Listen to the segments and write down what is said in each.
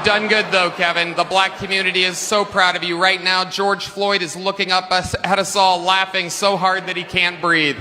Done good though, Kevin. The black community is so proud of you. Right now, George Floyd is looking up at us all, laughing so hard that he can't breathe.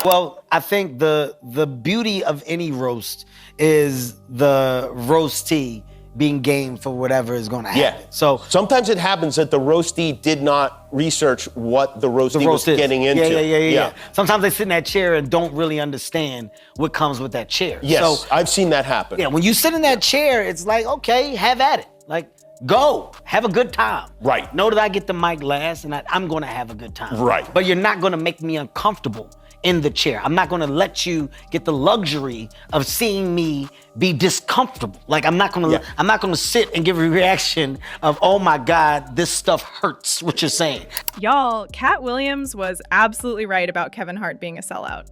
Well, I think the beauty of any roast is the roastee being game for whatever is going to happen. Yeah. So sometimes it happens that the roastee did not research what the roastee was getting into. Yeah. Sometimes they sit in that chair and don't really understand what comes with that chair. Yes, so, I've seen that happen. Yeah, when you sit in that chair, it's like, okay, have at it. Like, go, have a good time. Right. Know that I get the mic last and I'm going to have a good time. Right. But you're not going to make me uncomfortable in the chair. I'm not gonna let you get the luxury of seeing me be discomfortable. Like I'm not gonna sit and give a reaction of, oh my God, this stuff hurts, what you're saying. Y'all, Katt Williams was absolutely right about Kevin Hart being a sellout.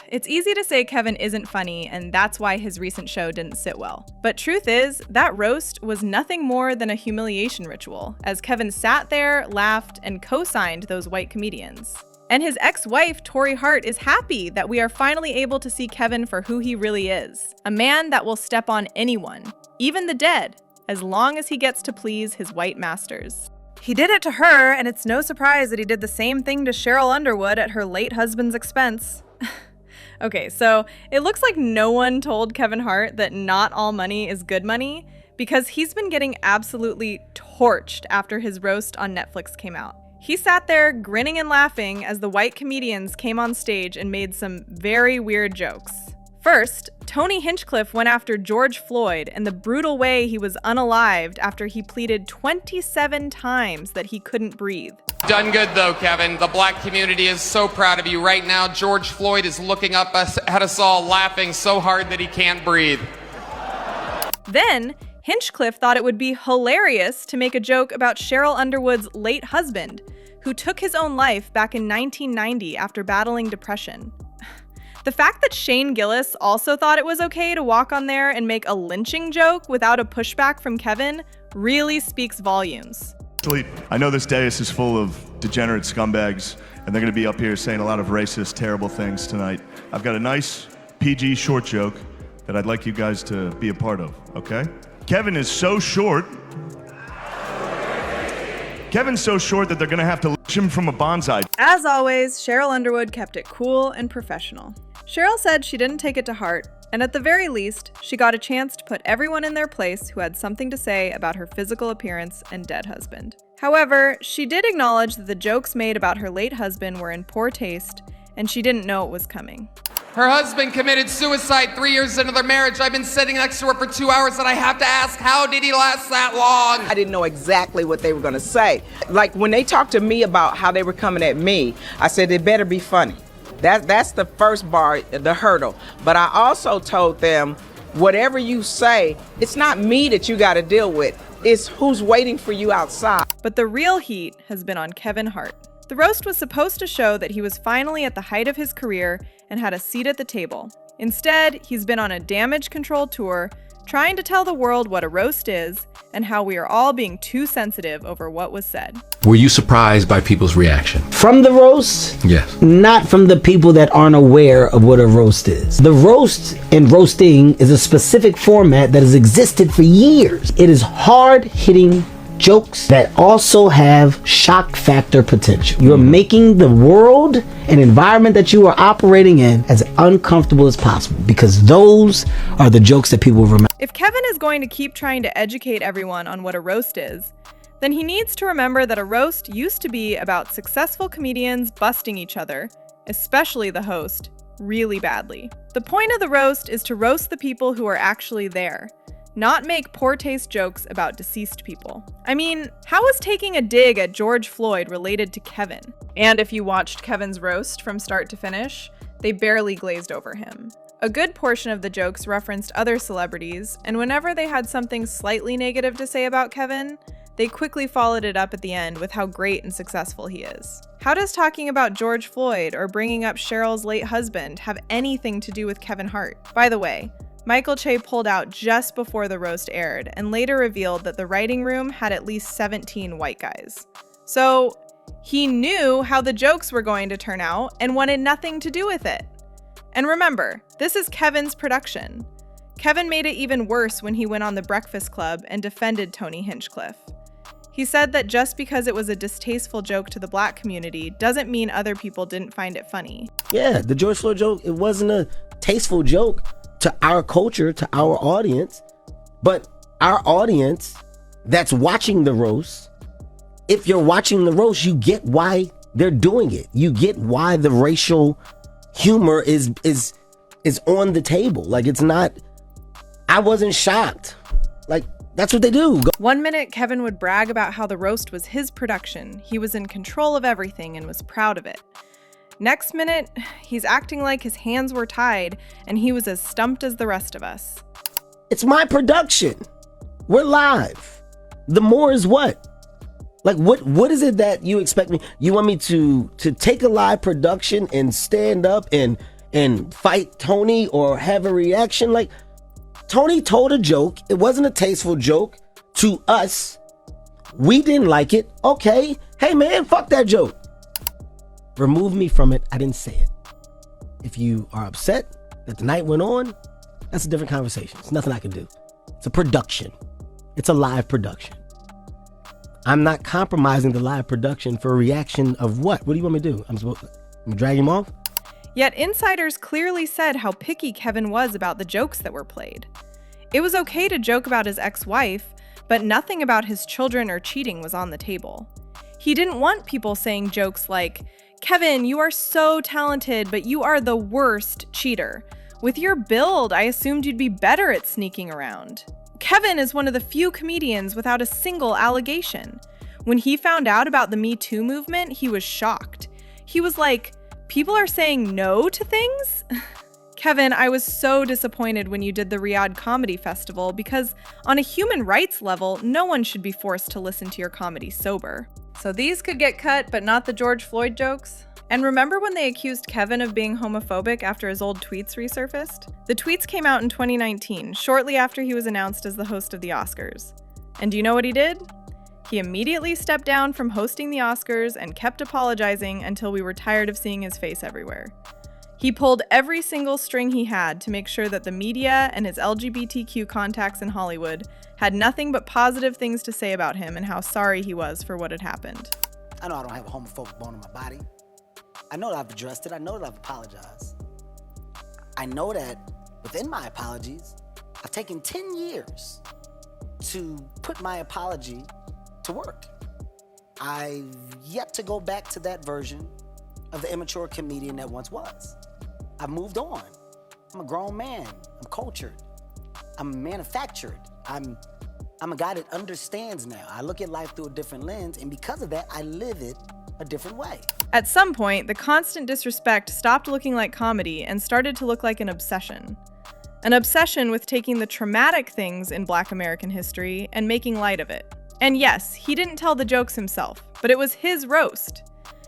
It's easy to say Kevin isn't funny, and that's why his recent show didn't sit well. But truth is, that roast was nothing more than a humiliation ritual, as Kevin sat there, laughed, and co-signed those white comedians. And his ex-wife, Torrei Hart, is happy that we are finally able to see Kevin for who he really is. A man that will step on anyone, even the dead, as long as he gets to please his white masters. He did it to her, and it's no surprise that he did the same thing to Sherly Underwood at her late husband's expense. Okay, so it looks like no one told Kevin Hart that not all money is good money, because he's been getting absolutely torched after his roast on Netflix came out. He sat there grinning and laughing as the white comedians came on stage and made some very weird jokes. First, Tony Hinchcliffe went after George Floyd and the brutal way he was unalived after he pleaded 27 times that he couldn't breathe. Done good though, Kevin. The black community is so proud of you. Right now, George Floyd is looking up at us all, laughing so hard that he can't breathe. Then, Hinchcliffe thought it would be hilarious to make a joke about Sherly Underwood's late husband, who took his own life back in 1990 after battling depression. The fact that Shane Gillis also thought it was okay to walk on there and make a lynching joke without a pushback from Kevin really speaks volumes. I know this dais is full of degenerate scumbags, and they're going to be up here saying a lot of racist, terrible things tonight. I've got a nice PG short joke that I'd like you guys to be a part of, okay? Kevin is so short. Kevin's so short that they're gonna have to lynch him from a bonsai. As always, Sherly Underwood kept it cool and professional. Cheryl said she didn't take it to heart, and at the very least, she got a chance to put everyone in their place who had something to say about her physical appearance and dead husband. However, she did acknowledge that the jokes made about her late husband were in poor taste, and she didn't know it was coming. Her husband committed suicide 3 years into their marriage. I've been sitting next to her for 2 hours and I have to ask, how did he last that long? I didn't know exactly what they were gonna say. Like when they talked to me about how they were coming at me, I said, it better be funny. That's the first bar, the hurdle. But I also told them, whatever you say, it's not me that you gotta deal with. It's who's waiting for you outside. But the real heat has been on Kevin Hart. The roast was supposed to show that he was finally at the height of his career and had a seat at the table. Instead, he's been on a damage control tour, trying to tell the world what a roast is and how we are all being too sensitive over what was said. Were you surprised by people's reaction? From the roast? Yes. Not from the people that aren't aware of what a roast is. The roast and roasting is a specific format that has existed for years. It is hard-hitting jokes that also have shock factor potential. You're making the world and environment that you are operating in as uncomfortable as possible, because those are the jokes that people remember. If Kevin is going to keep trying to educate everyone on what a roast is, then he needs to remember that a roast used to be about successful comedians busting each other, especially the host, really badly. The point of the roast is to roast the people who are actually there, not make poor taste jokes about deceased people. I mean, how is taking a dig at George Floyd related to Kevin? And if you watched Kevin's roast from start to finish, they barely glazed over him. A good portion of the jokes referenced other celebrities, and whenever they had something slightly negative to say about Kevin, they quickly followed it up at the end with how great and successful he is. How does talking about George Floyd or bringing up Cheryl's late husband have anything to do with Kevin Hart? By the way, Michael Che pulled out just before the roast aired and later revealed that the writing room had at least 17 white guys. So he knew how the jokes were going to turn out and wanted nothing to do with it. And remember, this is Kevin's production. Kevin made it even worse when he went on The Breakfast Club and defended Tony Hinchcliffe. He said that just because it was a distasteful joke to the black community doesn't mean other people didn't find it funny. Yeah, the George Floyd joke, it wasn't a tasteful joke to our culture, to our audience, but our audience that's watching the roast, if you're watching the roast, you get why they're doing it. You get why the racial humor is on the table. Like, it's not, I wasn't shocked. Like, that's what they do. 1 minute, Kevin would brag about how the roast was his production. He was in control of everything and was proud of it. Next minute, he's acting like his hands were tied and he was as stumped as the rest of us. It's my production. We're live. The more is what? Like, what is it that you expect me? You want me to take a live production and stand up and fight Tony or have a reaction? Like, Tony told a joke. It wasn't a tasteful joke to us. We didn't like it. Okay. Hey, man, fuck that joke. Remove me from it. I didn't say it. If you are upset that the night went on, that's a different conversation. It's nothing I can do. It's a production. It's a live production. I'm not compromising the live production for a reaction of what? What do you want me to do? I'm drag him off? Yet insiders clearly said how picky Kevin was about the jokes that were played. It was okay to joke about his ex-wife, but nothing about his children or cheating was on the table. He didn't want people saying jokes like, "Kevin, you are so talented, but you are the worst cheater. With your build, I assumed you'd be better at sneaking around." Kevin is one of the few comedians without a single allegation. When he found out about the Me Too movement, he was shocked. He was like, "People are saying no to things?" Kevin, I was so disappointed when you did the Riyadh Comedy Festival because on a human rights level, no one should be forced to listen to your comedy sober. So these could get cut, but not the George Floyd jokes? And remember when they accused Kevin of being homophobic after his old tweets resurfaced? The tweets came out in 2019, shortly after he was announced as the host of the Oscars. And do you know what he did? He immediately stepped down from hosting the Oscars and kept apologizing until we were tired of seeing his face everywhere. He pulled every single string he had to make sure that the media and his LGBTQ contacts in Hollywood had nothing but positive things to say about him and how sorry he was for what had happened. I know I don't have a homophobic bone in my body. I know that I've addressed it. I know that I've apologized. I know that within my apologies, I've taken 10 years to put my apology to work. I've yet to go back to that version of the immature comedian that once was. I've moved on. I'm a grown man. I'm cultured. I'm manufactured. I'm a guy that understands now. I look at life through a different lens, and because of that, I live it a different way. At some point, the constant disrespect stopped looking like comedy and started to look like an obsession. An obsession with taking the traumatic things in Black American history and making light of it. And yes, he didn't tell the jokes himself, but it was his roast.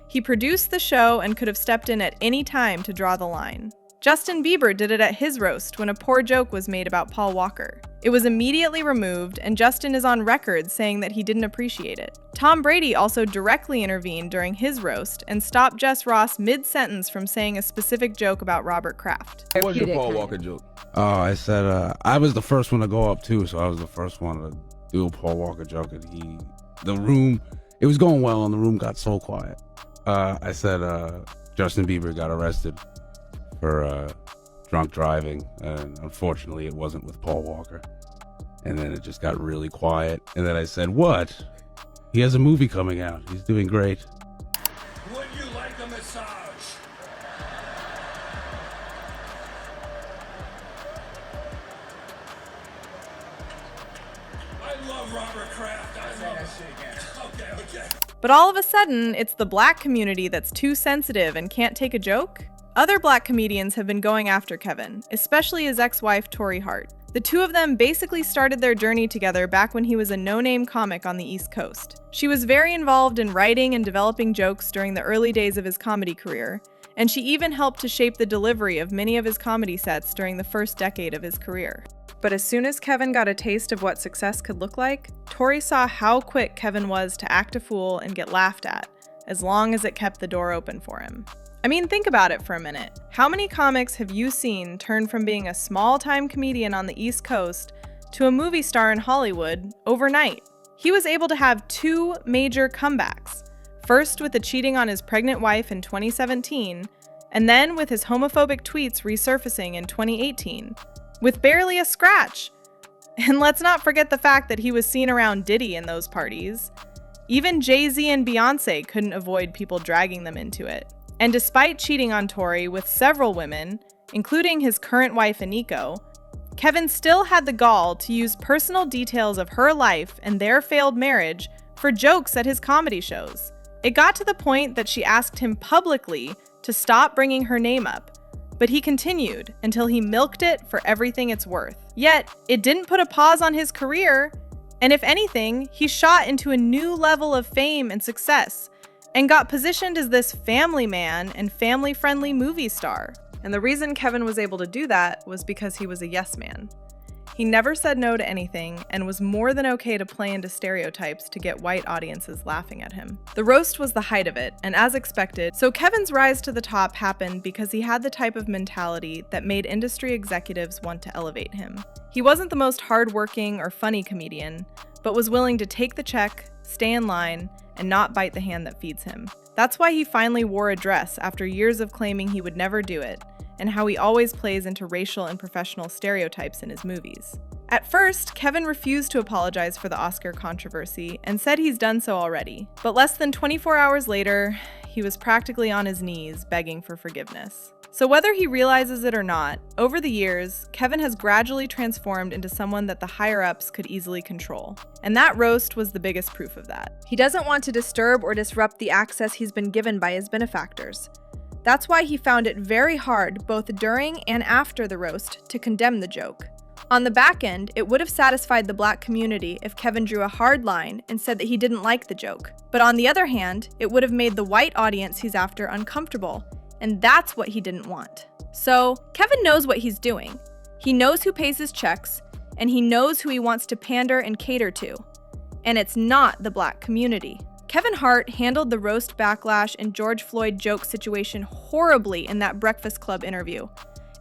He produced the show and could have stepped in at any time to draw the line. Justin Bieber did it at his roast when a poor joke was made about Paul Walker. It was immediately removed, and Justin is on record saying that he didn't appreciate it. Tom Brady also directly intervened during his roast and stopped Jess Ross mid-sentence from saying a specific joke about Robert Kraft. What was your Paul Walker joke? Oh, I said, I was the first one to go up too, so I was the first one to do a Paul Walker joke, and it was going well, and the room got so quiet. I said, Justin Bieber got arrested for drunk driving, and unfortunately it wasn't with Paul Walker. And then it just got really quiet, and then I said, "What? He has a movie coming out. He's doing great." Would you like a massage? I love Robert Kraft. I love that shit again. Okay. But all of a sudden, it's the Black community that's too sensitive and can't take a joke? Other Black comedians have been going after Kevin, especially his ex-wife, Torrei Hart. The two of them basically started their journey together back when he was a no-name comic on the East Coast. She was very involved in writing and developing jokes during the early days of his comedy career, and she even helped to shape the delivery of many of his comedy sets during the first decade of his career. But as soon as Kevin got a taste of what success could look like, Torrei saw how quick Kevin was to act a fool and get laughed at, as long as it kept the door open for him. I mean, think about it for a minute. How many comics have you seen turn from being a small-time comedian on the East Coast to a movie star in Hollywood overnight? He was able to have 2 major comebacks. First with the cheating on his pregnant wife in 2017, and then with his homophobic tweets resurfacing in 2018, with barely a scratch. And let's not forget the fact that he was seen around Diddy in those parties. Even Jay-Z and Beyonce couldn't avoid people dragging them into it. And despite cheating on Torrei with several women, including his current wife Aniko, Kevin still had the gall to use personal details of her life and their failed marriage for jokes at his comedy shows. It got to the point that she asked him publicly to stop bringing her name up, but he continued until he milked it for everything it's worth. Yet, it didn't put a pause on his career, and if anything, he shot into a new level of fame and success, and got positioned as this family man and family-friendly movie star. And the reason Kevin was able to do that was because he was a yes man. He never said no to anything and was more than okay to play into stereotypes to get white audiences laughing at him. The roast was the height of it, and as expected, so Kevin's rise to the top happened because he had the type of mentality that made industry executives want to elevate him. He wasn't the most hardworking or funny comedian, but was willing to take the check, stay in line, and not bite the hand that feeds him. That's why he finally wore a dress after years of claiming he would never do it, and how he always plays into racial and professional stereotypes in his movies. At first, Kevin refused to apologize for the Oscar controversy and said he's done so already. But less than 24 hours later, he was practically on his knees begging for forgiveness. So whether he realizes it or not, over the years, Kevin has gradually transformed into someone that the higher-ups could easily control. And that roast was the biggest proof of that. He doesn't want to disturb or disrupt the access he's been given by his benefactors. That's why he found it very hard, both during and after the roast, to condemn the joke. On the back end, it would have satisfied the black community if Kevin drew a hard line and said that he didn't like the joke. But on the other hand, it would have made the white audience he's after uncomfortable, and that's what he didn't want. So, Kevin knows what he's doing. He knows who pays his checks, and he knows who he wants to pander and cater to. And it's not the black community. Kevin Hart handled the roast backlash and George Floyd joke situation horribly in that Breakfast Club interview.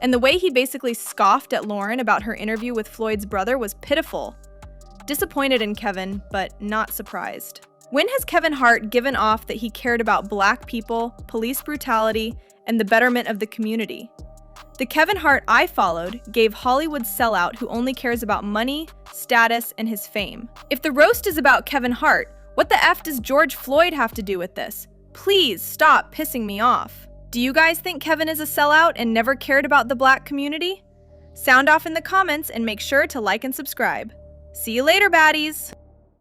And the way he basically scoffed at Lauren about her interview with Floyd's brother was pitiful. Disappointed in Kevin, but not surprised. When has Kevin Hart given off that he cared about black people, police brutality, and the betterment of the community? The Kevin Hart I followed gave Hollywood sellout who only cares about money, status, and his fame. If the roast is about Kevin Hart, what the F does George Floyd have to do with this? Please stop pissing me off. Do you guys think Kevin is a sellout and never cared about the black community? Sound off in the comments and make sure to like and subscribe. See you later, baddies!